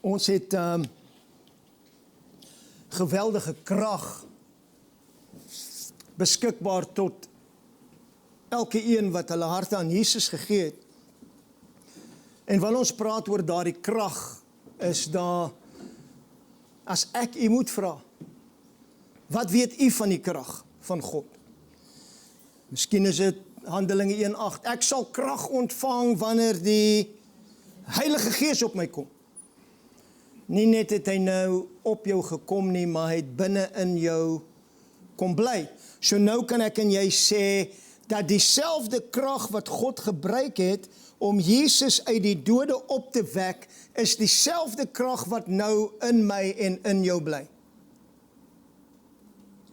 Ons het geweldige krag beskikbaar tot elke een wat hulle harte aan Jesus gegee het. En wanneer ons praat oor daardie krag, is daar, as ek u moet vra, wat weet u van die krag van God? Miskien is dit Handelinge 1:8, ek sal krag ontvang wanneer die Heilige Gees op my kom. Nie net het hy nou op jou gekom nie, maar hy het binne in jou kom bly. So nou kan ek en jy sê, dat dieselfde krag wat God gebruik het, om Jesus uit die dode op te wek, is dieselfde krag wat nou in my en in jou bly.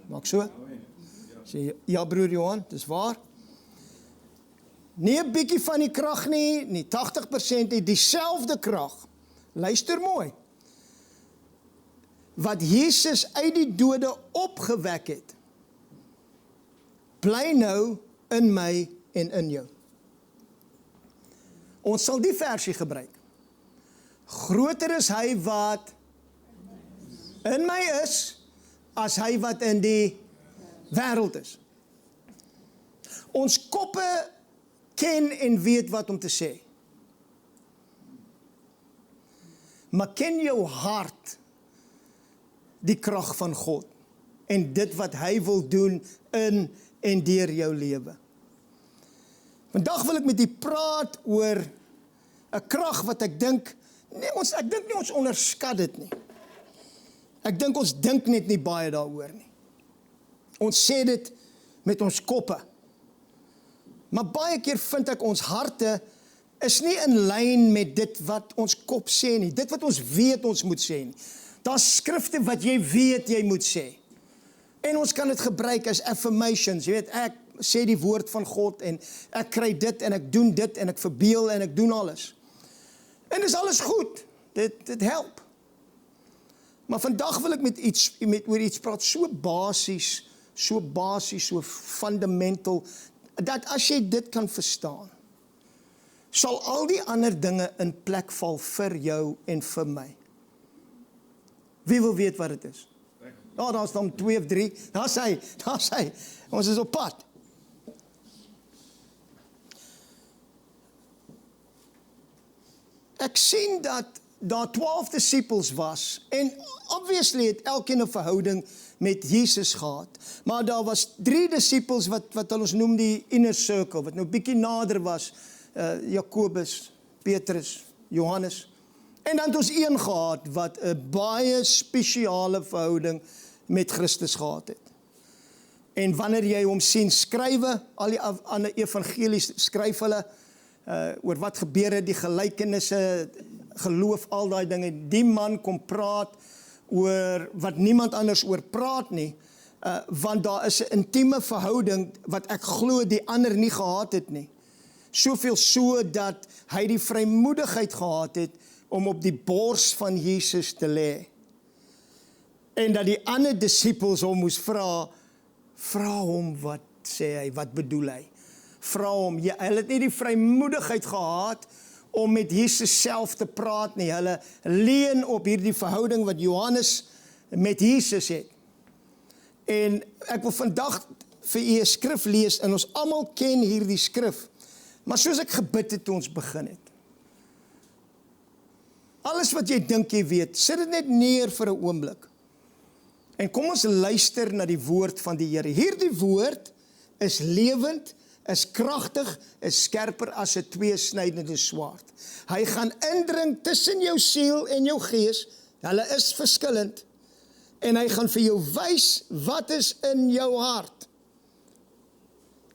Maak so? Sê, ja broer Johan, dis waar. Nie 'n bietjie van die krag nie 80% nie, dieselfde krag. Luister mooi. Wat Jesus uit die dode opgewek het, bly nou in my en in jou. Ons sal die versie gebruik. Groter is hy wat in my is, as hy wat in die wêreld is. Ons koppe ken en weet wat om te sê. Maar ken jou hart die krag van God en dit wat hy wil doen in en deur jou lewe. Vandag wil ek met u praat oor 'n krag wat ek dink nie ons onderskat dit nie. Ek dink ons dink net nie baie daaroor nie. Ons sê dit met ons koppe. Maar baie keer vind ek ons harte is nie in lyn met dit wat ons kop sê nie, dit wat ons weet ons moet sê nie. Daar's skrifte wat jy weet jy moet sê. En ons kan dit gebruik as affirmations, jy weet, ek sê die woord van God en ek kry dit en ek doen dit en ek verbeel en ek doen alles. En dis alles goed, dit help. Maar vandag wil ek oor iets praat, so basies, so fundamental, dat as jy dit kan verstaan, sal al die ander dinge in plek val vir jou en vir my. Wie wil weet wat dit is? Ja, daar is dan 2 of 3, daar is hy, ons is op pad. Ek sien dat daar 12 disciples was, en obviously het elkeen 'n verhouding met Jesus gehad, maar daar was 3 disciples wat ons noem die inner circle, wat nou bietjie nader was, Jakobus, Petrus, Johannes, en dan het ons een gehad, wat 'n baie spesiale verhouding met Christus gehad het. En wanneer jy hom sien skrywe, al die ander evangelies skryf hulle, oor wat gebeur het, die gelykenisse, geloof, al daai dinge, die man kom praat oor wat niemand anders oor praat nie, want daar is 'n intieme verhouding wat ek glo die ander nie gehad het nie. Soveel so dat hy die vrymoedigheid gehad het om op die bors van Jesus te lê. En dat die ander disciples hom moes vra hom wat sê hy, wat bedoel hy? Vra hom, hulle het nie die vrymoedigheid gehad om met Jesus self te praat nie. Hulle leun op hierdie verhouding wat Johannes met Jesus het. En ek wil vandag vir u 'n skrif lees, en ons almal ken hierdie skrif. Maar soos ek gebid het toe ons begin het. Alles wat jy dink jy weet, sit dit net neer vir 'n oomblik. En kom ons luister na die woord van die Here. Hierdie woord is lewend, is kragtig, is skerper as 'n tweesnydende swaard. Hy gaan indring tussen jou siel en jou gees, hulle is verskillend, en hy gaan vir jou wys wat is in jou hart.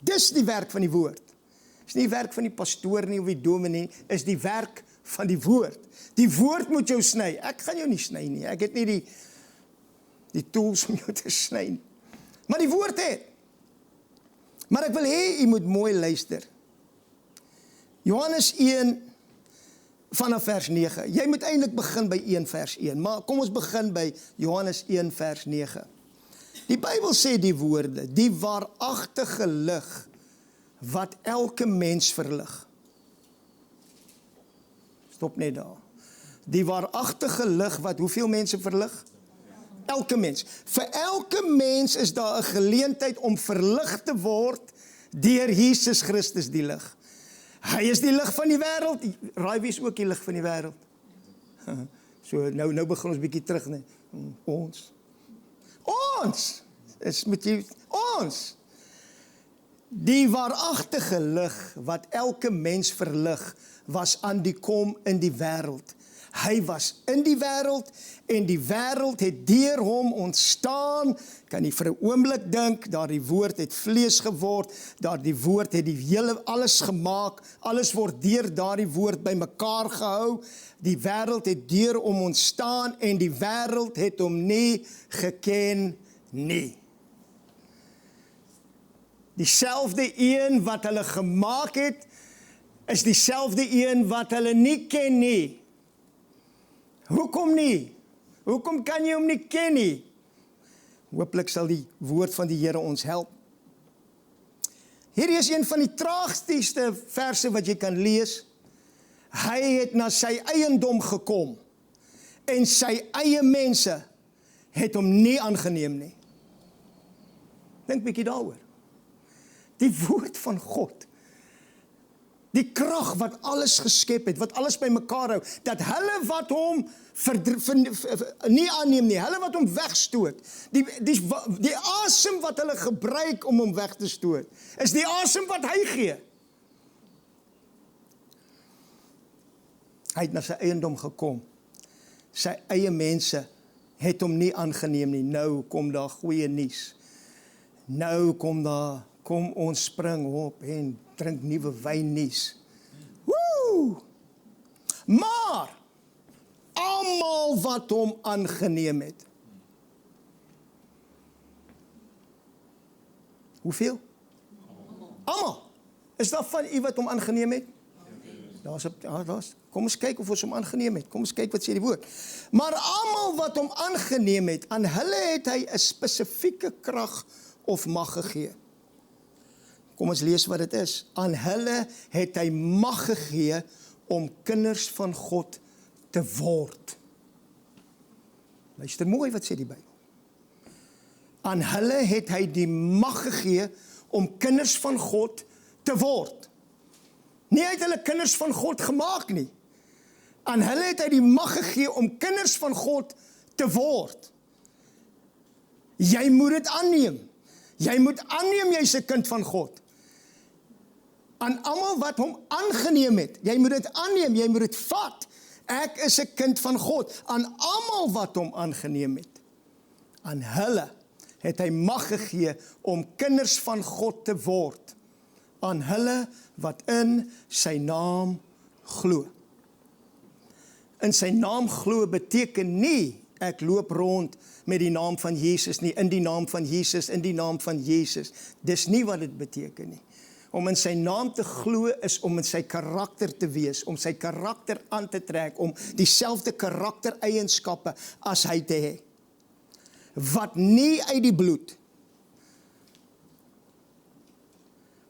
Dis die werk van die woord. Is nie die werk van die pastoor nie of die dominee, is die werk van die woord. Die woord moet jou sny. Ek gaan jou nie sny nie. Ek het nie die tools om jou te sny nie. Maar die woord het. Maar ek wil hê jy moet mooi luister. Johannes 1 vanaf vers 9. Jy moet eintlik begin by 1 vers 1, maar kom ons begin by Johannes 1 vers 9. Die Bybel sê die woorde, die waaragtige lig wat elke mens verlig. Stop net daar. Die waaragtige lig wat hoeveel mense verlig? Elke mens. Vir elke mens is daar 'n geleentheid om verlig te word deur Jesus Christus die lig. Hy is die lig van die wêreld. Raai wie is ook die lig van die wêreld? So nou begin ons bietjie terug, nee. Ons is met jy, ons. Die waaragtige lig wat elke mens verlig, was aan die kom in die wêreld. Hy was in die wêreld en die wêreld het deur hom ontstaan. Kan jy vir 'n oomblik dink, daardie woord het vlees geword, daardie woord het die hele alles gemaak, alles word deur daardie woord bymekaar gehou. Die wêreld het deur hom ontstaan en die wêreld het hom nie geken nie. Dieselfde een wat hulle gemaak het, is dieselfde een wat hulle nie ken nie. Hoekom nie? Hoekom kan jy hom nie ken nie? Hooplik sal die woord van die Here ons help. Hierdie is een van die traagste verse wat jy kan lees. Hy het na sy eiendom gekom en sy eie mense het hom nie aangeneem nie. Dink bietjie daaroor. Die woord van God, die krag wat alles geskep het, wat alles bymekaar hou, dat hulle wat hom nie aanneem nie, hulle wat hom wegstoot, die asem wat hulle gebruik om hom weg te stoot, is die asem wat hy gee. Hy het na sy eiendom gekom. Sy eie mense het hom nie aangeneem nie. Nou kom daar goeie nuus. Nou kom ons spring op en drink nuwe wyn nuus. Woe! Maar almal wat hom aangeneem het. Hoeveel? Almal. Is daar van u wat hom aangeneem het? Daar's. Kom ons kyk of ons hom aangeneem het. Kom ons kyk wat sê die woord. Maar almal wat hom aangeneem het, aan hulle het hy 'n spesifieke krag of mag gegee. Kom ons lees wat dit is. Aan hulle het hy mag gegee om kinders van God te word. Luister mooi wat sê die Bybel. Aan hulle het hy die mag gegee om kinders van God te word. Nie uit hulle kinders van God gemaak nie. Aan hulle het hy die mag gegee om kinders van God te word. Jy moet dit aanneem. Jy moet aanneem jy's 'n kind van God. Aan almal wat hom aangeneem het, jy moet dit aanneem, jy moet dit vat. Ek is 'n kind van God. Aan almal wat hom aangeneem het, aan hulle het hy mag gegee om kinders van God te word. Aan hulle wat in sy naam glo. In sy naam glo beteken nie ek loop rond met die naam van Jesus nie, in die naam van Jesus, in die naam van Jesus. Dis nie wat dit beteken nie. Om in sy naam te glo is om in sy karakter te wees, om sy karakter aan te trek, om dieselfde karaktereienskappe as hy te hê. Wat nie uit die bloed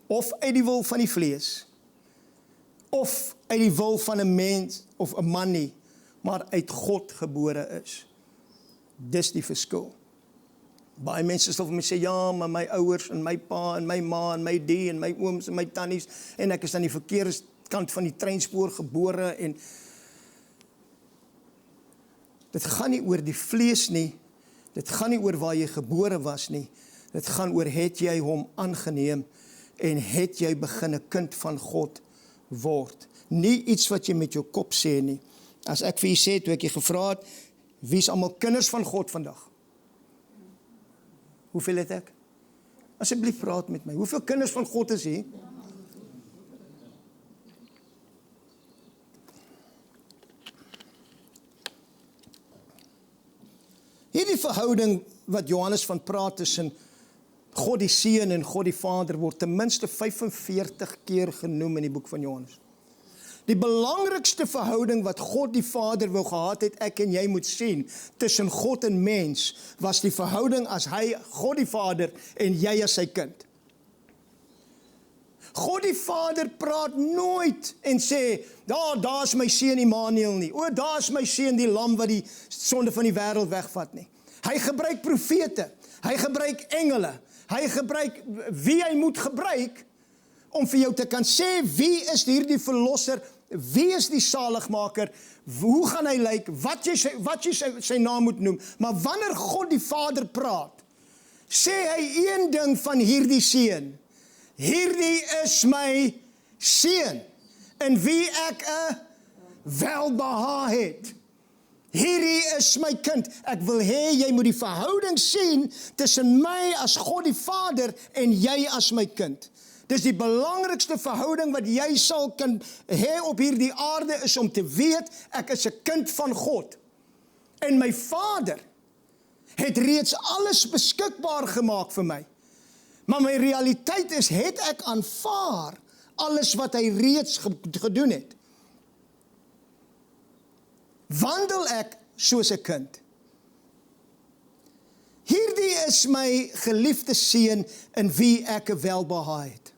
of uit die wil van die vlees of uit die wil van 'n mens of 'n man nie, maar uit God gebore is. Dis die verskil. Baie mense sal vir my sê, ja, maar my ouers en my pa en my ma en my die en my ooms en my tannies en ek is aan die verkeerde kant van die treinspoor gebore en dit gaan nie oor die vlees nie, dit gaan nie oor waar jy gebore was nie, dit gaan oor het jy hom aangeneem en het jy begin 'n kind van God word. Nie iets wat jy met jou kop sê nie. As ek vir jy sê, toe ek jy gevra het, wie is almal kinders van God vandag? Hoeveel het ek? Asseblief praat met my. Hoeveel kinders van God is hier? Hierdie verhouding wat Johannes van praat tussen God die Seun en God die Vader word ten minste 45 keer genoem in die boek van Johannes. Die belangrikste verhouding wat God die Vader wou gehad het, ek en jy moet sien, tussen God en mens, was die verhouding as hy, God die Vader, en jy as sy kind. God die Vader praat nooit en sê, daar is my seun Immanuel nie. O, daar is my seun die lam wat die sonde van die wêreld wegvat nie. Hy gebruik profete, hy gebruik engele, hy gebruik wie hy moet gebruik om vir jou te kan sê, wie is hierdie verlosser, wie is die saligmaker, hoe gaan hy lyk, wat jy sy naam moet noem. Maar wanneer God die Vader praat, sê hy een ding van hierdie seun. Hierdie is my seun, in wie ek 'n welbehae het. Hierdie is my kind. Ek wil hê jy moet die verhouding sien tussen my as God die Vader en jy as my kind. Dis die belangrikste verhouding wat jy sal kan hê op hierdie aarde, is om te weet, ek is 'n kind van God. En my Vader het reeds alles beskikbaar gemaak vir my. Maar my realiteit is, het ek aanvaar alles wat hy reeds gedoen het? Wandel ek soos 'n kind? Hierdie is my geliefde seun in wie ek 'n welbehae het.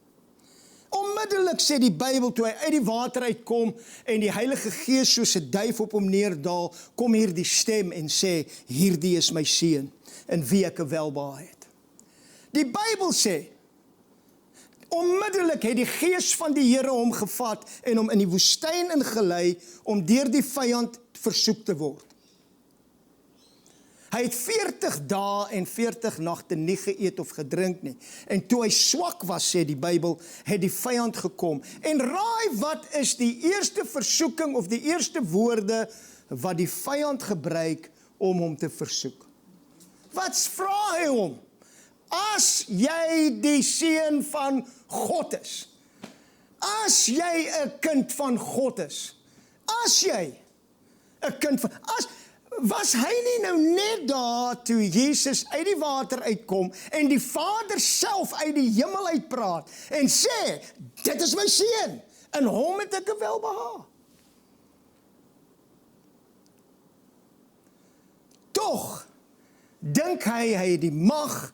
Onmiddellik sê die Bybel, toe hy uit die water uitkom en die Heilige Gees soos 'n duif op hom neerdal, kom hier die stem en sê, hierdie is my seun in wie ek 'n welbehae het. Die Bybel sê, onmiddellik het die Gees van die Here hom gevat en hom in die woestyn ingelei om deur die vyand versoek te word. Hy het 40 dae en 40 nagte nie geëet of gedrink nie. En toe hy swak was, sê die Bybel, het die vyand gekom. En raai wat is die eerste versoeking of die eerste woorde wat die vyand gebruik om hom te versoek? Wat vra hy hom? As jy die seun van God is, as jy 'n kind van God is, as jy 'n kind van, was hy nie nou net daar toe Jesus uit die water uitkom en die Vader self uit die hemel uitpraat en sê, dit is my seun, in hom het ek 'n welbehae. Tog dink hy het die mag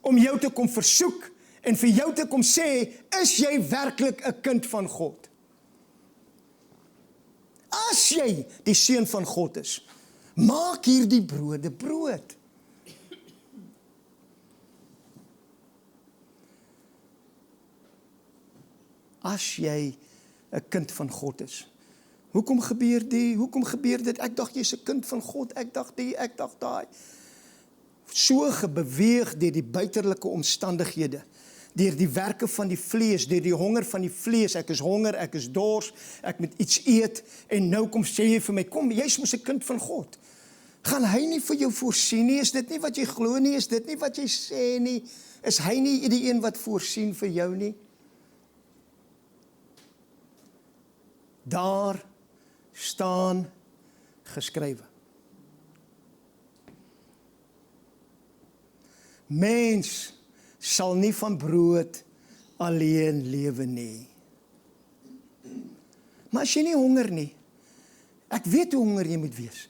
om jou te kom versoek en vir jou te kom sê, is jy werklik 'n kind van God? As jy die seun van God is, maak hierdie brode brood. As jy 'n kind van God is. Hoekom gebeur die? Hoekom gebeur dit? Ek dacht jy's 'n kind van God, ek dacht die, ek dacht daai. So gebeweeg deur die buiterlike omstandighede, deur die werke van die vlees, deur die honger van die vlees, ek is honger, ek is dors, ek moet iets eet, en nou kom sê jy vir my, kom, jy's mos 'n kind van God. Gaan hy nie vir jou voorsien nie? Is dit nie wat jy glo nie? Is dit nie wat jy sê nie? Is hy nie die een wat voorsien vir jou nie? Daar staan geskrywe. Mens sal nie van brood alleen lewe nie. Maar as jy nie honger nie, ek weet hoe honger jy moet wees.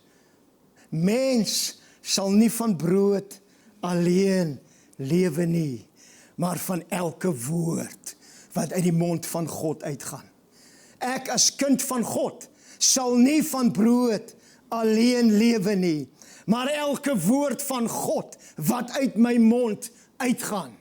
Mens sal nie van brood alleen lewe nie, maar van elke woord wat uit die mond van God uitgaan. Ek as kind van God sal nie van brood alleen lewe nie, maar elke woord van God wat uit my mond uitgaan.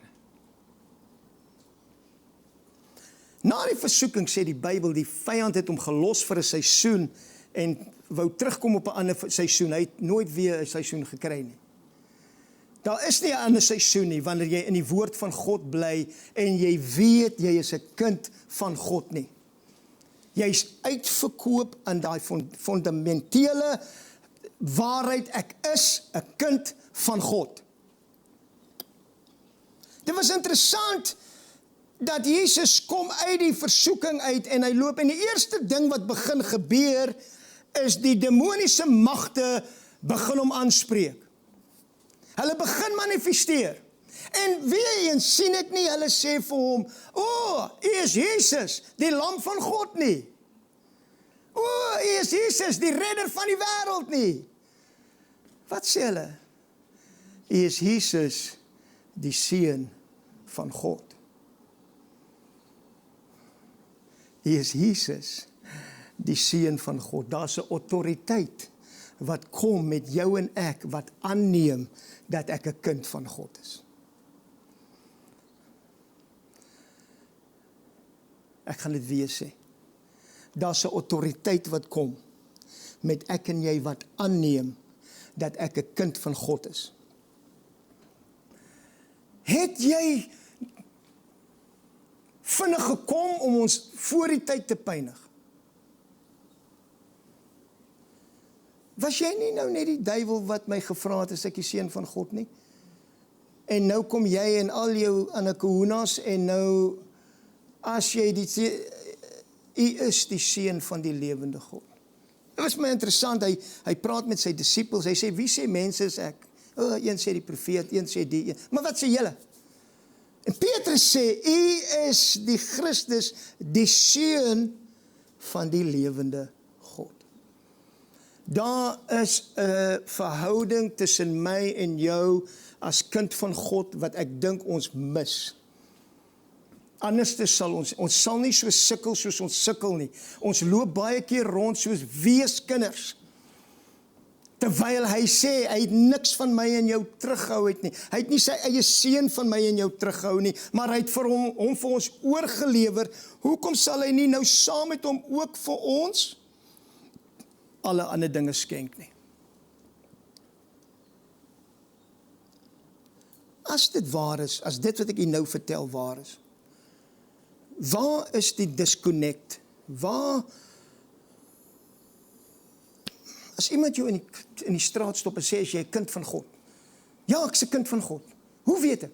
Na die versoeking sê die Bybel, die vyand het hom gelos vir 'n seisoen en wou terugkom op 'n ander seisoen. Hy het nooit weer 'n seisoen gekry nie. Daar is nie 'n ander seisoen nie wanneer jy in die woord van God bly en jy weet jy is 'n kind van God nie. Jy's uitverkoop aan daai fundamentele waarheid, ek is 'n kind van God. Dit was interessant dat Jesus kom uit die versoeking uit en hy loop en die eerste ding wat begin gebeur is die demoniese magte begin hom aanspreek. Hulle begin manifesteer. En weer eens sien ek nie, hulle sê vir hom, o, U is Jesus, die lam van God nie. O, U is Jesus, die redder van die wêreld nie. Wat sê hulle? U is Jesus, die seun van God. Hier is Jesus, die Seun van God. Daar's 'n autoriteit wat kom met jou en ek, wat aanneem dat ek 'n kind van God is. Ek gaan dit weer sê. Daar's 'n autoriteit wat kom met ek en jy wat aanneem dat ek 'n kind van God is. Het jy vinnig gekom om ons voor die tyd te pynig? Was jy nie nou net die duiwel wat my gevra het, is ek die seun van God nie? En nou kom jy en al jou anakohunas en nou, as jy u is die seun van die lewende God. Dit was my interessant, hy praat met sy disippels, hy sê, wie sê mense is ek? Een sê die profeet, een sê die een, maar wat sê julle? En Petrus sê, u is die Christus, die seun van die lewende God. Daar is 'n verhouding tussen my en jou as kind van God, wat ek dink ons mis. Anders sal ons sal nie so sukkel soos ons sukkel nie. Ons loop baie keer rond soos weeskinders. Terwyl hy sê, hy het niks van my en jou teruggehou het nie. Hy het nie sy eie seun van my en jou teruggehou nie, maar hy het vir hom vir ons oorgelewer. Hoekom sal hy nie nou saam met hom ook vir ons alle ander dinge skenk nie? As dit waar is, as dit wat ek u nou vertel waar is, waar is die disconnect? Waar, as iemand jou in die straat stop en sê, is jy 'n kind van God? Ja, ek is 'n kind van God. Hoe weet ek?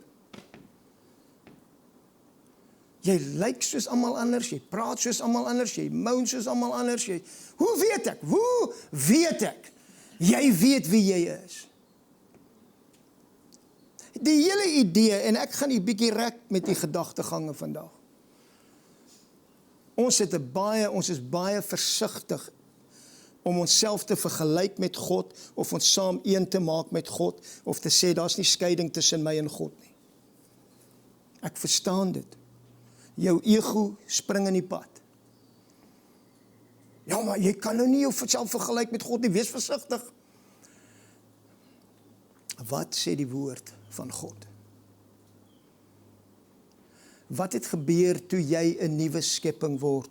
Jy lyk soos almal anders, jy praat soos almal anders, jy moan soos almal anders, hoe weet ek? Hoe weet ek? Jy weet wie jy is. Die hele idee, en ek gaan die bietjie rek met die gedagtegange vandag. Ons is baie versigtig om onsself te vergelyk met God, of ons saam een te maak met God, of te sê, daar's nie skeiding tussen my en God nie. Ek verstaan dit. Jou ego spring in die pad. Ja, maar jy kan nou nie jouself vergelyk met God nie, wees versigtig. Wat sê die woord van God? Wat het gebeur toe jy 'n nuwe skepping word?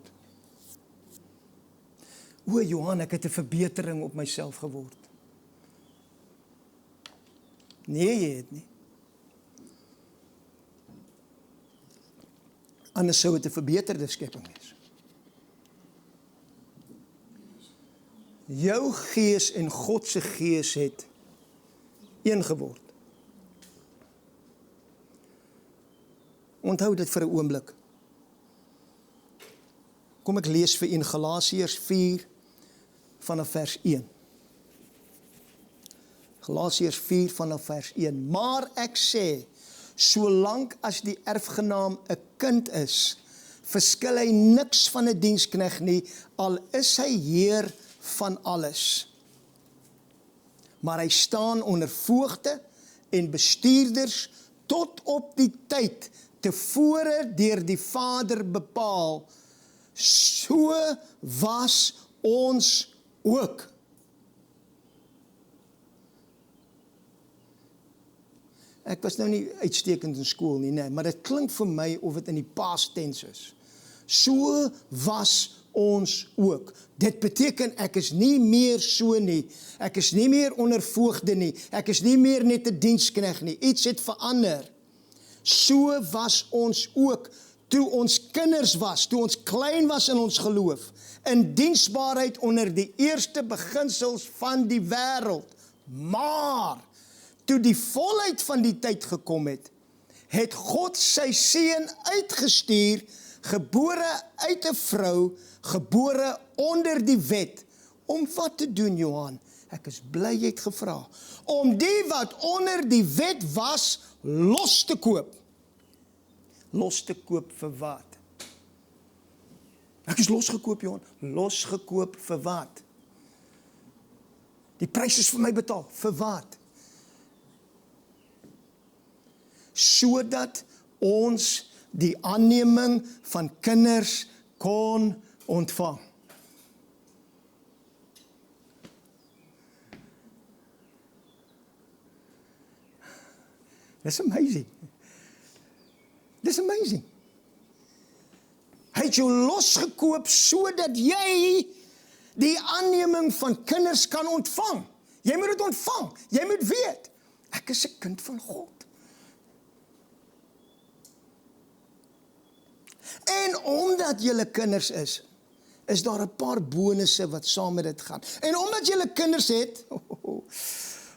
O Johan, ek het 'n verbetering op myself geword. Nee, jy het nie. Anders sou dit 'n verbeterde skepping wees. Jou gees en God se gees het een geword. Onthou dit vir 'n oomblik. Kom ek lees vir in Galasiërs 4 vanaf vers 1. Galasiërs 4 vanaf vers 1. Maar ek sê, solank as die erfgenaam 'n kind is, verskil hy niks van 'n diensknegt nie, al is hy heer van alles. Maar hy staan onder voogde en bestuurders tot op die tyd tevore deur die Vader bepaal. So was ons ook. Ek was nou nie uitstekend in skool nie, nee, maar dit klink vir my of dit in die past tense is. So was ons ook. Dit beteken ek is nie meer so nie. Ek is nie meer onder voogde nie. Ek is nie meer net 'n diensknegt nie. Iets het verander. So was ons ook toe ons kinders was, toe ons klein was in ons geloof, in diensbaarheid onder die eerste beginsels van die wêreld. Maar toe die volheid van die tyd gekom het God sy seun uitgestuur, gebore uit 'n vrou, gebore onder die wet. Om wat te doen, Johan? Ek is bly jy het gevra. Om die wat onder die wet was, los te koop. Los te koop vir wat? Ek is losgekoop, Johan. Losgekoop vir wat? Die prys is vir my betaal. Vir wat? Sodat ons die aanneming van kinders kon ontvang. That's amazing. That's amazing. Hy het jou losgekoop sodat jy die aanneming van kinders kan ontvang. Jy moet dit ontvang. Jy moet weet, ek is 'n kind van God. En omdat julle kinders is daar 'n paar bonusse wat saam met dit gaan. En omdat julle kinders het,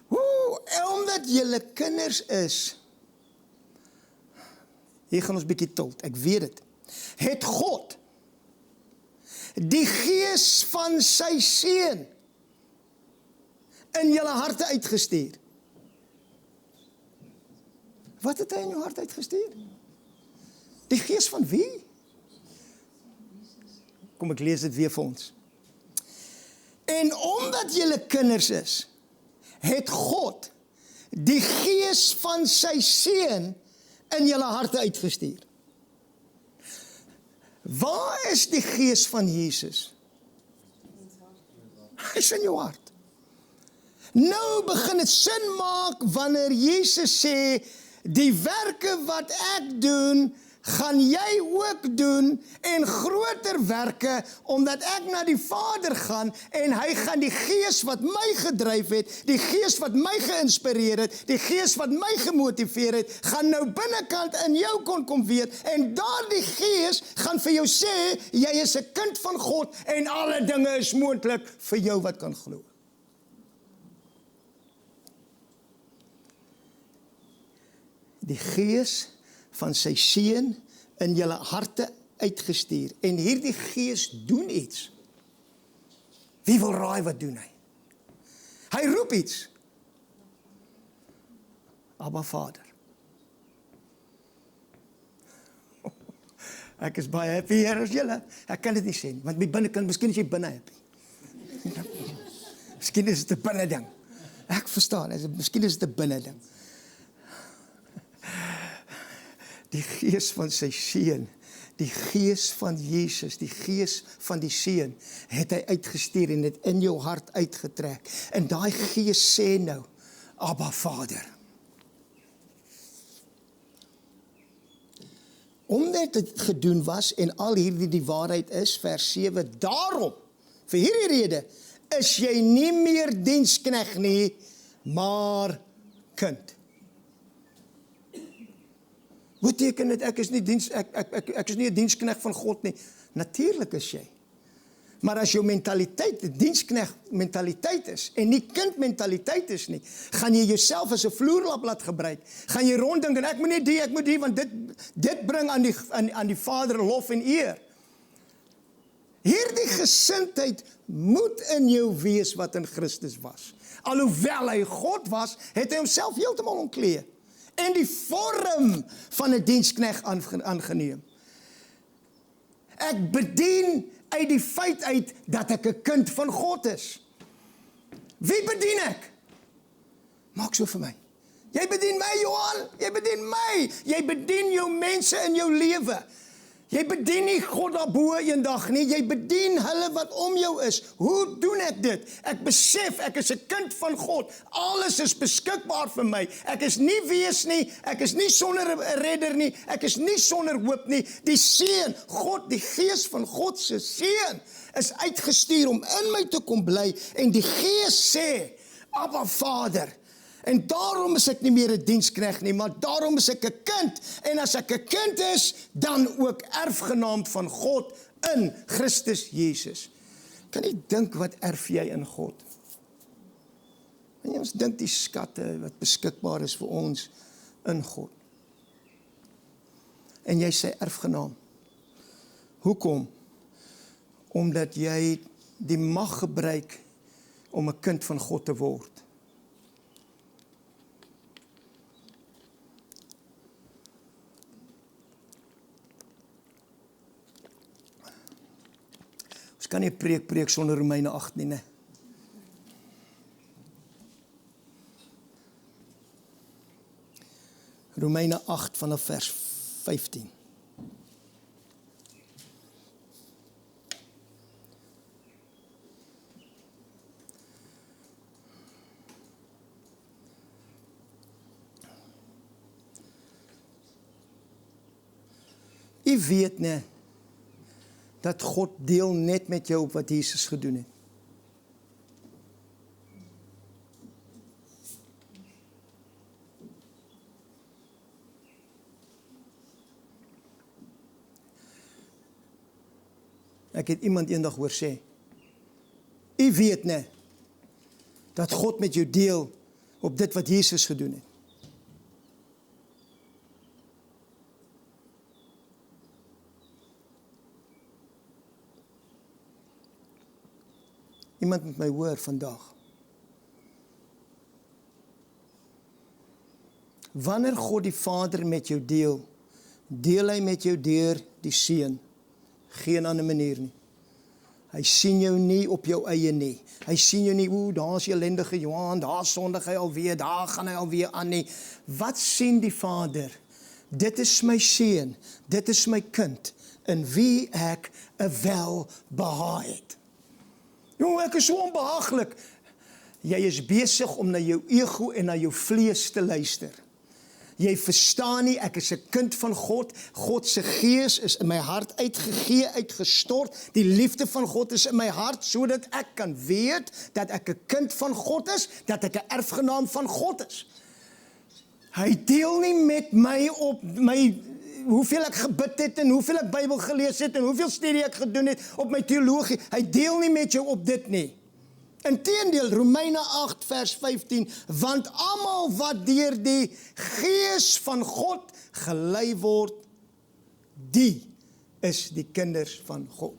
omdat julle kinders is, hier gaan ons bietjie tilt, ek weet dit, het God die gees van sy seun in julle harte uitgestuur. Wat het hy in jou hart uitgestuur? Die gees van wie? Kom ek lees dit weer vir ons. En omdat julle kinders is, het God die gees van sy seun in julle harte uitgestuur. Waar is die gees van Jesus? Hy is in jou hart. Nou begin dit sin maak wanneer Jesus sê, die werke wat ek doen, gaan jy ook doen, en groter werke, omdat ek na die Vader gaan, en hy gaan die gees wat my gedryf het, die gees wat my geïnspireer het, die gees wat my gemotiveer het, gaan nou binnekant in jou kom weet, en daardie gees gaan vir jou sê, jy is 'n kind van God, en alle dinge is moontlik vir jou wat kan glo. Die gees van sy seun in julle harte uitgestuur. En hierdie gees doen iets. Wie wil raai wat doen hy? Hy roep iets. Abba Vader. Ek is baie happy hier as julle. Ek kan dit nie sê nie, want my binnekant, miskien is jy binne happy. Miskien is dit 'n binne ding. Ek verstaan, miskien is dit 'n binne ding. Die gees van sy seun, die gees van Jesus, die gees van die seun, het hy uitgestuur en het in jou hart uitgetrek. En daai gees sê nou, Abba Vader. Omdat dit gedoen was en al hierdie die waarheid is, vers 7, daarom, vir hierdie rede, is jy nie meer dienskneg nie, maar kind. Wat beteken dit, ek is nie 'n dienskneg van God nie. Natuurlik is jy. Maar as jou mentaliteit 'n dienskneg mentaliteit is, en nie kind mentaliteit is nie, gaan jy jouself as 'n vloerlap laat gebruik. Gaan jy ronddink, en ek moet die, want dit bring aan die Vader lof en eer. Hierdie gesindheid moet in jou wees wat in Christus was. Alhoewel hy God was, het hy homself heeltemal ontklee. En die vorm van 'n dienskneg aangeneem. Ek bedien uit die feit uit dat ek 'n kind van God is. Wie bedien ek? Maak so vir my. Jy bedien my, Johan. Jy bedien my. Jy bedien jou mense in jou lewe. Jy bedien nie God daarbo eendag nie. Jy bedien hulle wat om jou is. Hoe doen ek dit? Ek besef, ek is 'n kind van God. Alles is beskikbaar vir my. Ek is nie wees nie. Ek is nie sonder 'n redder nie. Ek is nie sonder hoop nie. Die seun, God, die gees van God se seun, is uitgestuur om in my te kom bly. En die gees sê, Abba Vader. En daarom is ek nie meer 'n dienskneg nie, maar daarom is ek 'n kind. En as ek 'n kind is, dan ook erfgenaam van God in Christus Jesus. Kan jy dink wat erf jy in God? En ons dink die skatte wat beskikbaar is vir ons in God. En jy sê erfgenaam. Hoekom? Omdat jy die mag gebruik om 'n kind van God te word. Kan nie preek sonder Romeine 8 nie, ne? Romeine 8 vanaf vers 15. U weet nie, dat God deel net met jou op wat Jesus gedoen het. Ek het iemand eendag hoor sê, u weet nie, dat God met jou deel op dit wat Jesus gedoen het. Iemand moet my hoor vandag. Wanneer God die Vader met jou deel, deel hy met jou deur die Seun. Geen ander manier nie. Hy sien jou nie op jou eie nie. Hy sien jou nie, daar is die ellendige Johan, daar sondig hy alweer, daar gaan hy alweer aan nie. Wat sien die Vader? Dit is my seun, dit is my kind, in wie ek 'n welbehae het. Jong, ek is so onbehaaglik. Jy is besig om na jou ego en na jou vlees te luister. Jy verstaan nie, ek is 'n kind van God. God se gees is in my hart uitgegee, uitgestort. Die liefde van God is in my hart, sodat ek kan weet dat ek 'n kind van God is, dat ek 'n erfgenaam van God is. Hy deel nie met my op my hoeveel ek gebid het en hoeveel ek Bybel gelees het en hoeveel studie ek gedoen het op my teologie. Hy deel nie met jou op dit nie. Inteendeel, Romeine 8 vers 15, want almal wat deur die Gees van God gelei word, die is die kinders van God.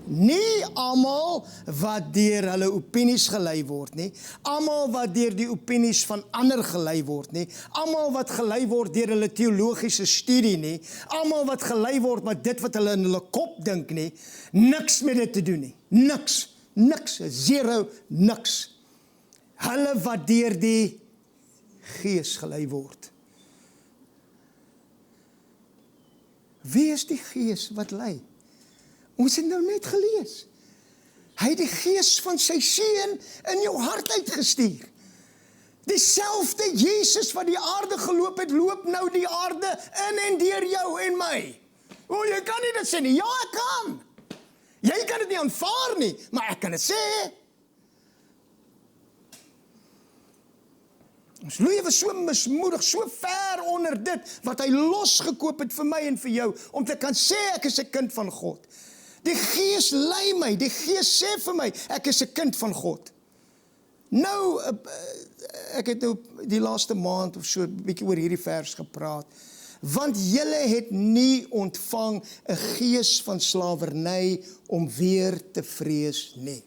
Nie almal wat deur hulle opinies gelei word nie, almal wat deur die opinies van ander gelei word nie, almal wat gelei word deur hulle teologiese studie nie, almal wat gelei word met dit wat hulle in hulle kop dink nie, niks met dit te doen nie, niks, zero, niks. Hulle wat deur die Gees gelei word. Wie is die Gees wat lei? Ons het nou net gelees. Hy het die Gees van sy seun in jou hart uitgestuur. Dieselfde Jesus wat die aarde geloop het, loop nou die aarde in en deur jou en my. Jy kan nie dit sê nie. Ja, ek kan. Jy kan dit nie aanvaar nie, maar ek kan dit sê. Ons lewe so mismoedig, so ver onder dit, wat hy losgekoop het vir my en vir jou, om te kan sê ek is 'n kind van God. Die Gees lei my, die Gees sê vir my, ek is 'n kind van God. Nou, ek het nou die laaste maand of so 'n bietjie oor hierdie vers gepraat, want julle het nie ontvang 'n gees van slawerny om weer te vrees nie.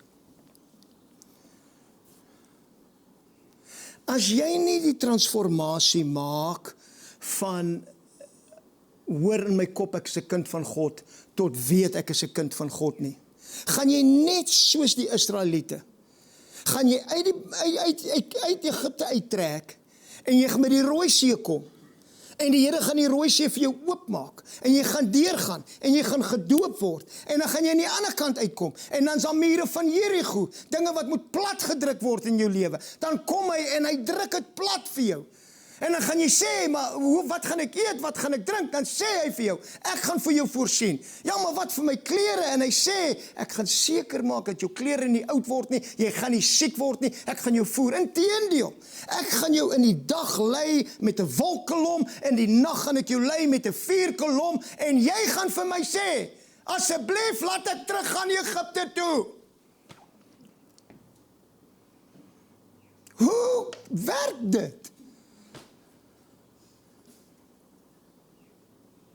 As jy nie die transformasie maak van hoor in my kop ek is 'n kind van God tot weet ek is 'n kind van God nie, gaan jy net soos die Israeliete, gaan jy uit Egipte uittrek en jy gaan by die Rooi See kom. En die Here gaan die Rooi See vir jou oopmaak, en jy gaan deurgaan, en jy gaan gedoop word, en dan gaan jy aan die ander kant uitkom, en dan is daar mure van Jericho, dinge wat moet plat gedruk word in jou lewe, dan kom hy en hy druk het plat vir jou, en dan gaan jy sê, maar wat gaan ek eet, wat gaan ek drink, dan sê hy vir jou, ek gaan vir jou voorsien, ja maar wat vir my klere, en hy sê, ek gaan seker maak dat jou klere nie oud word nie, jy gaan nie siek word nie, ek gaan jou voer, inteendeel, ek gaan jou in die dag lei met 'n wolkkolom, en die nag gaan ek jou lei met 'n vuurkolom, en jy gaan vir my sê, asseblief laat ek terug gaan Egipte toe. Hoe werk dit?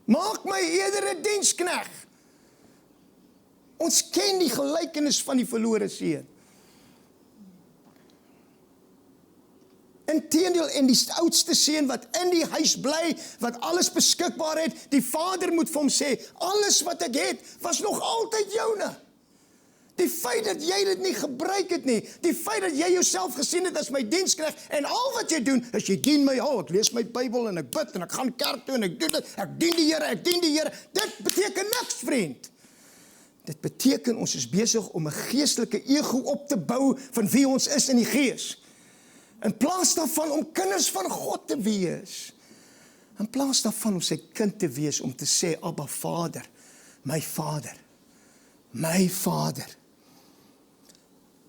Maak my eerder 'n dienskneg. Ons ken die gelykenis van die verlore seun. Inteendeel, en die oudste seun wat in die huis bly, wat alles beskikbaar het, die vader moet vir hom sê, alles wat ek het, was nog altyd joune. Die feit dat jy dit nie gebruik het nie, die feit dat jy jouself gesien het as my dienskneg, en al wat jy doen, is jy dien my, ek lees my Bybel, en ek bid, en ek gaan kerk toe, en ek doen dit, ek dien die Here, dit beteken niks, vriend. Dit beteken, ons is besig om 'n geestelike ego op te bou, van wie ons is in die gees, in plaas daarvan om kinders van God te wees. In plaas daarvan om sy kind te wees, om te sê, Abba Vader, my Vader, my Vader.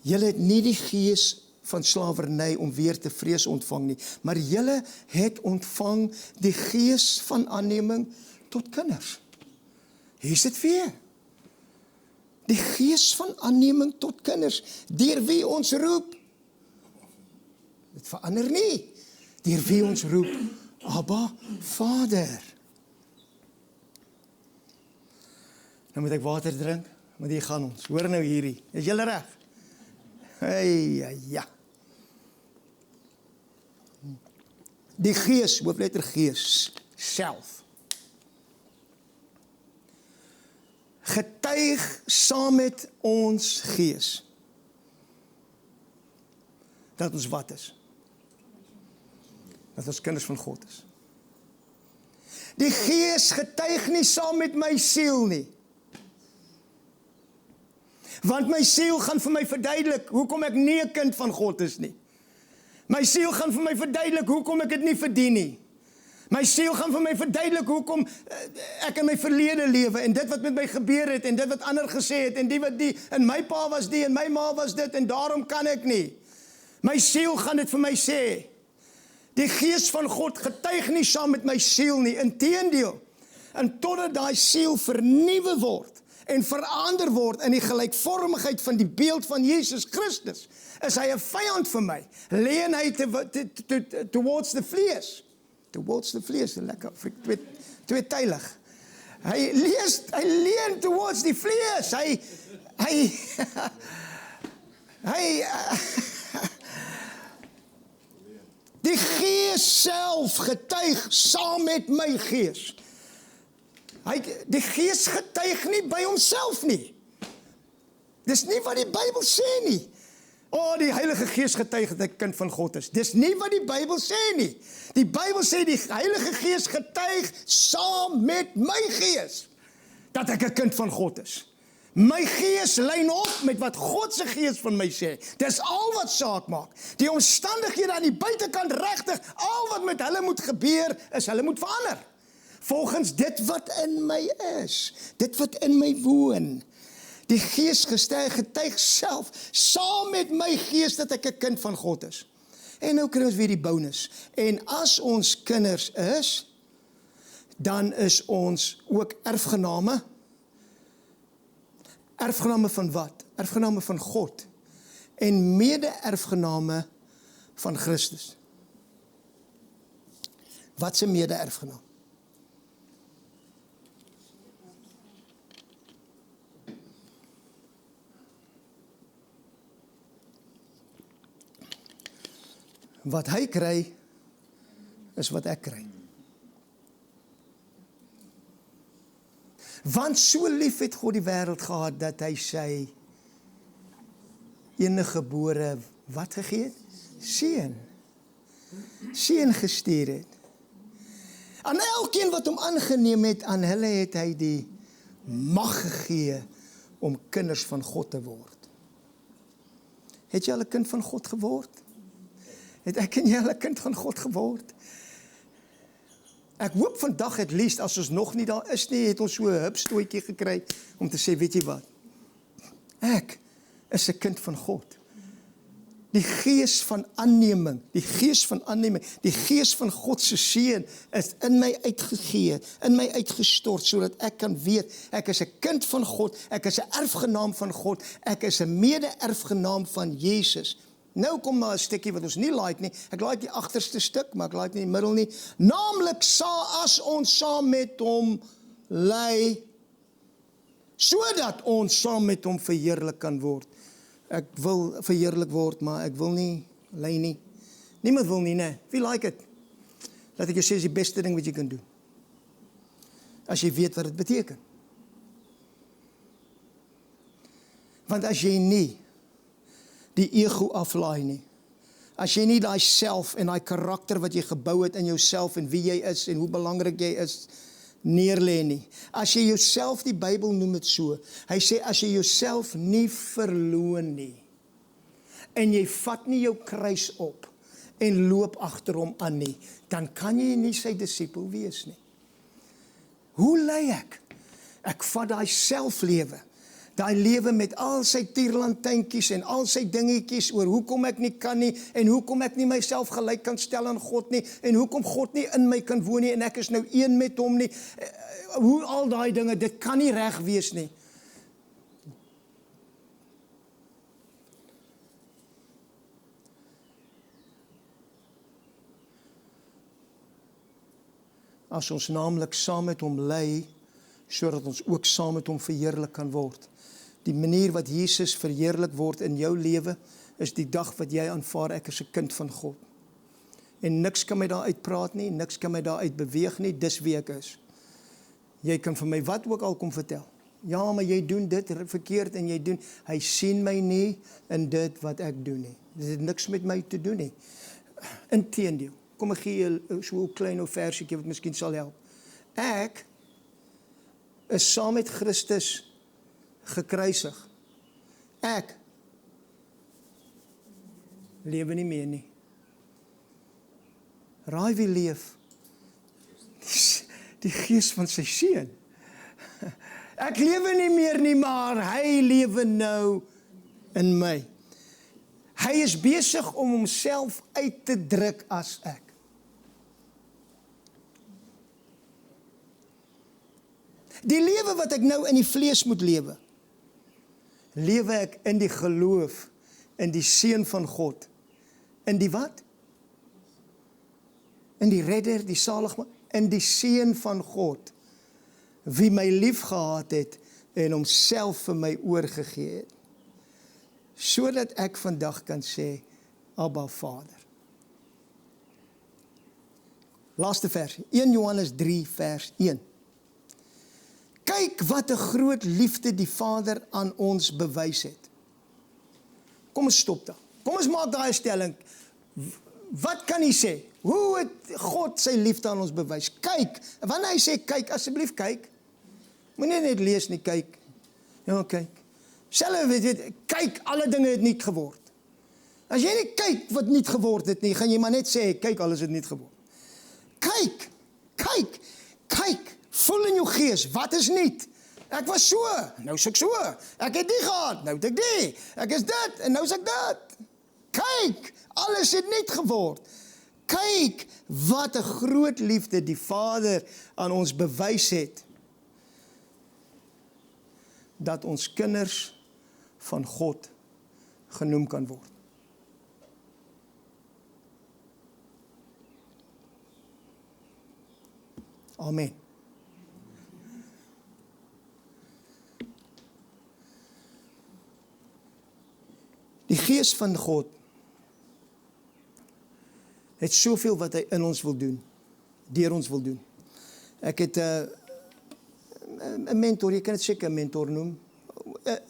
Julle het nie die gees van slawerny om weer te vrees ontvang nie, maar julle het ontvang die gees van aanneming tot kinders. Hier is dit weer. Die gees van aanneming tot kinders, deur wie ons roep. Dit verander nie. Deur wie ons roep, Abba, Vader. Nou moet ek water drink, want hier gaan ons. Hoor nou hierdie, is julle reg? Hey, ja. Die gees, hoofletter gees, self. Getuig saam met ons gees. Dat ons wat is? Dat ons kinders van God is. Die gees getuig nie saam met my siel nie. Want my siel gaan vir my verduidelik hoekom ek nie 'n kind van God is nie. My siel gaan vir my verduidelik hoekom ek dit nie verdien nie. My siel gaan vir my verduidelik hoekom ek in my verlede lewe en dit wat met my gebeur het en dit wat ander gesê het en die wat die, en my pa was die en my ma was dit en daarom kan ek nie. My siel gaan dit vir my sê. Die gees van God getuig nie saam met my siel nie, inteendeel. En totdat daai siel vernuwe word en verander word in die gelykvormigheid van die beeld van Jesus Christus, is hy 'n vyand vir my. Leen hy towards the vlees. Towards the vlees, lekker, tweetydig. Hy leen towards die vlees. Die gees self getuig saam met my gees. Die gees getuig nie by homself nie. Dis nie wat die Bybel sê nie. Die Heilige Gees getuig dat ek 'n kind van God is. Dis nie wat die Bybel sê nie. Die Bybel sê die Heilige Gees getuig saam met my gees dat ek 'n kind van God is. My gees lyn op met wat God se gees van my sê. Dis al wat saak maak. Die omstandighede aan die buitekant regtig, al wat met hulle moet gebeur, is hulle moet verander. Volgens dit wat in my is, dit wat in my woon. Die gees getuig self, saam met my gees dat ek 'n kind van God is. En nou kry ons weer die bonus. En as ons kinders is, dan is ons ook erfgename. Erfgename van wat? Erfgename van God. En mede-erfgename van Christus. Wat 'n mede-erfgenaam? Wat hy kry, is wat ek kry. Want so lief het God die wêreld gehad, dat hy sy enige gebore, wat gegee het? Seun gestuur het. Aan elkeen wat hom aangeneem het, aan hulle het hy die mag gegee om kinders van God te word. Het jy al 'n kind van God geword? Het ek en jy al 'n kind van God geword? Ek hoop vandag het least, as ons nog nie daar is nie, het ons so 'n hupstootjie gekry, om te sê, weet jy wat? Ek is 'n kind van God. Die gees van aanneming, die gees van God se seun is in my uitgegee, in my uitgestort, sodat ek kan weet, ek is 'n kind van God, ek is 'n erfgenaam van God, ek is 'n mede-erfgenaam van Jesus. Nou kom maar 'n stukkie wat ons nie like nie. Ek like die agterste stuk, maar ek like nie die middel nie. Naamlik, as ons saam met hom ly, sodat ons saam met hom verheerlik kan word. Ek wil verheerlik word, maar ek wil nie ly nie. Niemand wil nie, nee. Wie like it? Laat ek jou sê, is die beste ding wat jy kan doen. As jy weet wat dit beteken. Want as jy nie die ego aflaai nie, as jy nie daai self en daai karakter wat jy gebou het in jouself en wie jy is en hoe belangrik jy is, neerlê nie. As jy jouself, die Bybel noem dit so, hy sê as jy jouself nie verloon nie, en jy vat nie jou kruis op, en loop agter hom aan nie, dan kan jy nie sy disipel wees nie. Hoe lei ek? Ek vat daai selflewe, daai lewe met al sy tierlantynkies en al sy dingetjies oor hoekom ek nie kan nie, en hoekom ek nie myself gelyk kan stel aan God nie, en hoekom God nie in my kan woon nie, en ek is nou een met hom nie, hoe al daai dinge, dit kan nie reg wees nie. As ons naamlik saam met hom lei, sodat ons ook saam met hom verheerlik kan word. Die manier wat Jesus verheerlik word in jou lewe, is die dag wat jy aanvaar ek is 'n kind van God. En niks kan my daar uitpraat nie, niks kan my daar uit beweeg nie, dis wie ek is. Jy kan vir my wat ook al kom vertel. Ja, maar jy doen dit verkeerd en jy doen, hy sien my nie in dit wat ek doen nie. Dit het niks met my te doen nie. Inteendeel, kom ek gee jy so 'n klein versietjie wat miskien sal help. Ek is saam met Christus gekruisig. Ek lewe nie meer nie. Raai wie leef? Die gees van sy seun. Ek lewe nie meer nie, maar hy lewe nou in my. Hy is besig om homself uit te druk as ek. Die lewe wat ek nou in die vlees moet lewe, lewe ek in die geloof, in die seun van God. In die wat? In die redder, die zaligmaker, in die seun van God, wie my lief gehad het en homself vir my oorgegee het, sodat ek vandag kan sê, Abba Vader. Laaste vers, 1 Johannes 3 vers 1. Kyk wat 'n groot liefde die Vader aan ons bewys het. Kom ons stop daar. Kom ons maak daai stelling. Wat kan hy sê? Hoe het God sy liefde aan ons bewys? Kyk, wanneer hy sê kyk, asseblief kyk. Moenie net lees nie, kyk. Ja, kyk. Selfe weet, kyk, alle dinge het nuut geword. As jy nie kyk wat nuut geword het nie, gaan jy maar net sê, kyk, alles het nuut geword. Kyk, kyk, kyk. Voel in jou gees, wat is nuut? Ek was so, nou is ek so. Ek het die gehad, nou het ek die. Ek is dit, en nou is ek dit. Kyk, alles het nuut geword. Kyk, wat 'n groot liefde die Vader aan ons bewys het, dat ons kinders van God genoem kan word. Amen. Die gees van God het soveel wat hy in ons wil doen, deur ons wil doen. Ek het 'n mentor, jy kan dit seker 'n mentor noem,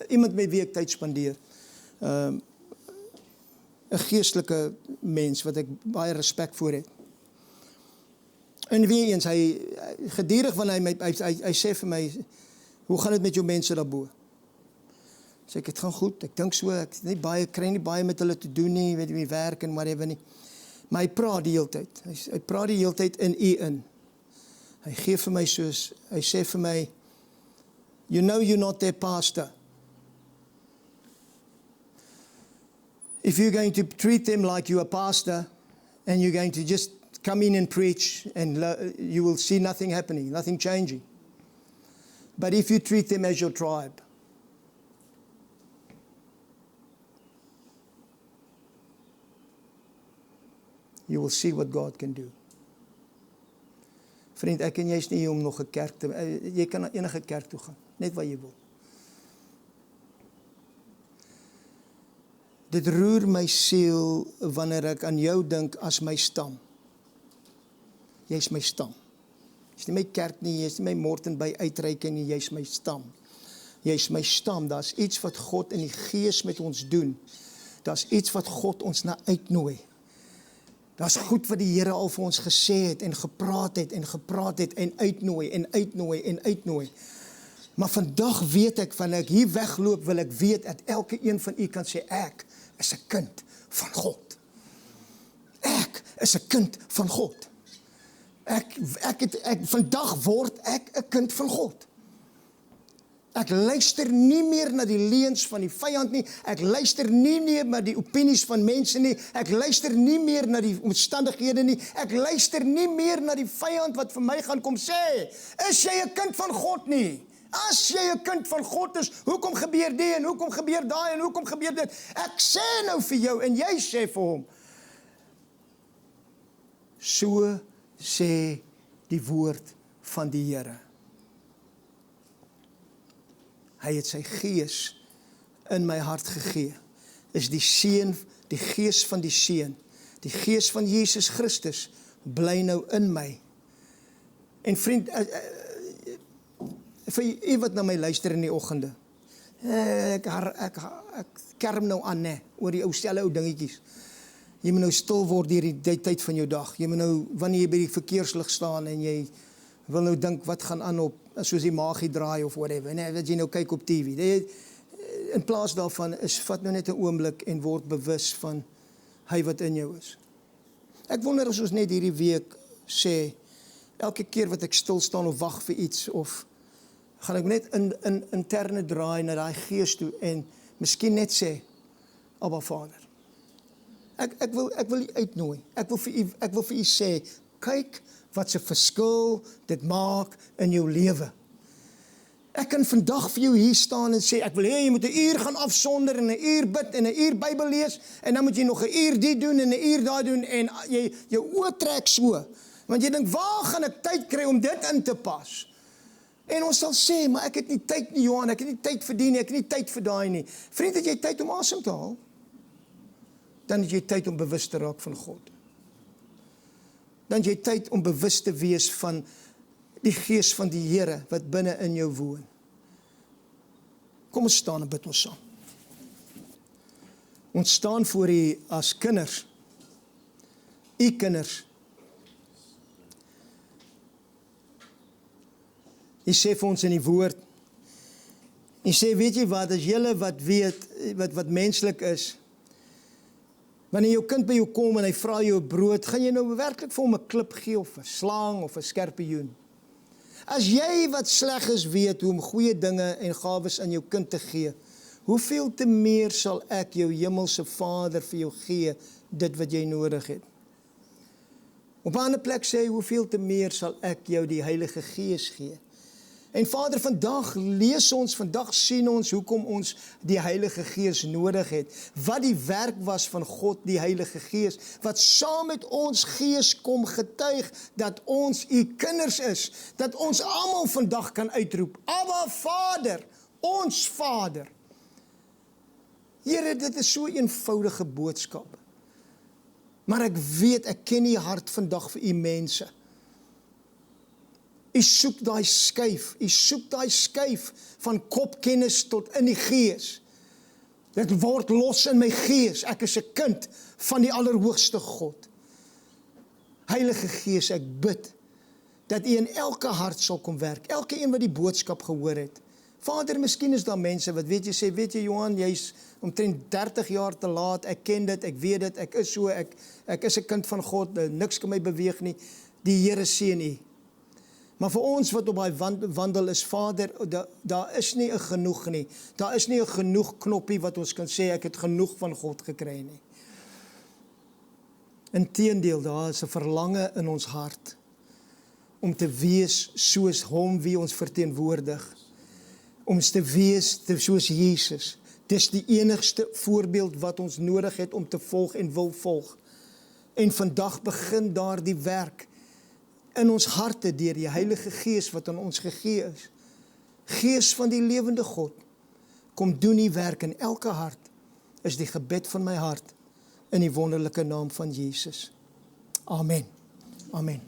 iemand met wie ek tyd spandeer, 'n geestelike mens wat ek baie respek voor het. En weer eens, hy gedurig wanneer hy sê vir my, hoe gaan dit met jou mense daarbo? Sê ek, het gaan goed, ek dink so, ek kry nie baie met hulle te doen nie, weet jy, werk en whatever nie. Maar hy praat die hele tyd. Hy praat die hele tyd in u in. Hy gee vir my soos, hy sê vir my, you know you're not their pastor. If you're going to treat them like you're a pastor, and you're going to just come in and preach, and you will see nothing happening, nothing changing. But if you treat them as your tribe, you will see what God can do. Vriend, ek en jy is nie hier om nog 'n kerk te, jy kan na enige kerk toe gaan, net waar jy wil. Dit roer my siel wanneer ek aan jou dink as my stam. Jy is my stam. Jy is nie my kerk nie, jy is nie my Morten by uitreiking nie, jy is my stam. Jy is my stam, daar is iets wat God in die gees met ons doen. Daar is iets wat God ons na uitnooi. Daar is goed wat die Here al vir ons gesê het en gepraat het en uitnooi en uitnooi en uitnooi. Maar vandag weet ek, wanneer ek hier wegloop, wil ek weet dat elke een van u kan sê, ek is 'n kind van God. Ek ek is 'n kind van God. Vandag word ek 'n kind van God. Ek luister nie meer na die leuns van die vyand nie. Ek luister nie meer na die opinies van mense nie. Ek luister nie meer na die omstandighede nie. Ek luister nie meer na die vyand wat vir my gaan kom sê, is jy 'n kind van God nie? As jy 'n kind van God is, hoekom gebeur dit en hoekom gebeur daai en hoekom gebeur dit? Ek sê nou vir jou en jy sê vir hom. So sê die woord van die Here. Hy het sy gees in my hart gegee. Is die seun, die gees van die seun, die gees van Jesus Christus bly nou in my. En vriend, vir u wat na my luister in die oggende. Ek kerm nou aan, né, oor die ou stelle ou dingetjies. Jy moet nou stil word deur die tyd van jou dag. Jy moet nou, wanneer jy by die verkeerslig staan en jy wil nou dink, wat gaan aan op, soos die maagie draai of whatever, nee, wat jy nou kyk op TV. In plaas daarvan vat nou net 'n oomblik en word bewus van hy wat in jou is. Ek wonder as ons net hierdie week sê, elke keer wat ek stil staan of wag vir iets, of gaan ek net in interne draai na daai gees toe en miskien net sê, Abba Vader. Ek wil u uitnooi. Ek wil vir u sê, kyk wat 'n verskil dit maak in jou lewe. Ek kan vandag vir jou hier staan en sê, ek wil hê jy moet 'n uur gaan afsonder en 'n uur bid en 'n uur Bybel lees en dan moet jy nog 'n uur dit doen en 'n uur daai doen en jy jou oë trek so. Want jy dink, waar gaan ek tyd kry om dit in te pas? En ons sal sê, maar ek het nie tyd nie, Johan, ek het nie tyd vir die nie, ek het nie tyd vir daai nie. Vriend, het jy tyd om asem te haal? Dan het jy tyd om bewus te raak van God. Dan het jy tyd om bewus te wees van die gees van die Here wat binne in jou woon. Kom ons staan en bid ons saam. Ons staan voor U as kinders. U kinders. U sê vir ons in die woord. U sê, weet jy wat, as julle wat weet, wat menslik is, wanneer jou kind by jou kom en hy vra jou 'n brood, gaan jy nou werklik vir hom 'n klip gee of 'n slang of 'n skorpioen? As jy wat sleg is weet hoe om goeie dinge en gawes aan jou kind te gee, hoeveel te meer sal ek jou hemelse Vader vir jou gee dit wat jy nodig het? Op 'n ander plek sê hy, hoeveel te meer sal ek jou die Heilige Gees gee? En Vader, vandag lees ons, vandag sien ons hoekom ons die Heilige Gees nodig het. Wat die werk was van God, die Heilige Gees, wat saam met ons gees kom getuig dat ons U kinders is, dat ons almal vandag kan uitroep, Abba Vader, ons Vader. Here, dit is so 'n eenvoudige boodskap. Maar ek weet, ek ken U hart vandag vir U mense. U soek daai skuif van kopkennis tot in die gees. Dit word los in my gees. Ek is 'n kind van die Allerhoogste God. Heilige Gees, ek bid dat U in elke hart sal kom werk. Elke een wat die boodskap gehoor het. Vader, miskien is daar mense wat weet jy Johan, jy's omtrent 30 jaar te laat. Ek ken dit, ek weet dit, ek is so, ek is 'n kind van God. Niks kan my beweeg nie. Die Here seën U. Maar vir ons wat op daai wandel is, Vader, daar is nie 'n genoeg nie. Daar is nie 'n genoeg knoppie wat ons kan sê, ek het genoeg van God gekry nie. Inteendeel, daar is 'n verlange in ons hart om te wees soos Hom wie ons verteenwoordig. Om te wees soos Jesus. Dis die enigste voorbeeld wat ons nodig het om te volg en wil volg. En vandag begin daar die werk in ons harte deur die Heilige Gees wat aan ons gegee is. Gees van die lewende God, kom doen die werk in elke hart, is die gebed van my hart, in die wonderlike naam van Jesus. Amen. Amen.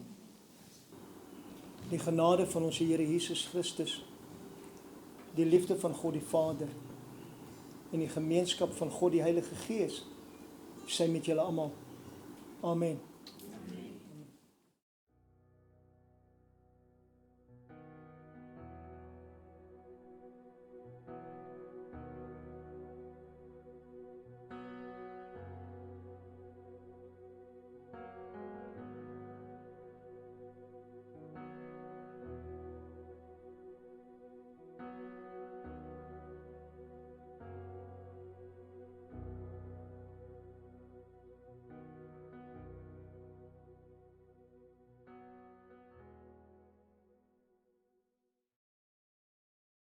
Die genade van ons Here Jesus Christus, die liefde van God die Vader, en die gemeenskap van God die Heilige Gees, sy met julle almal. Amen.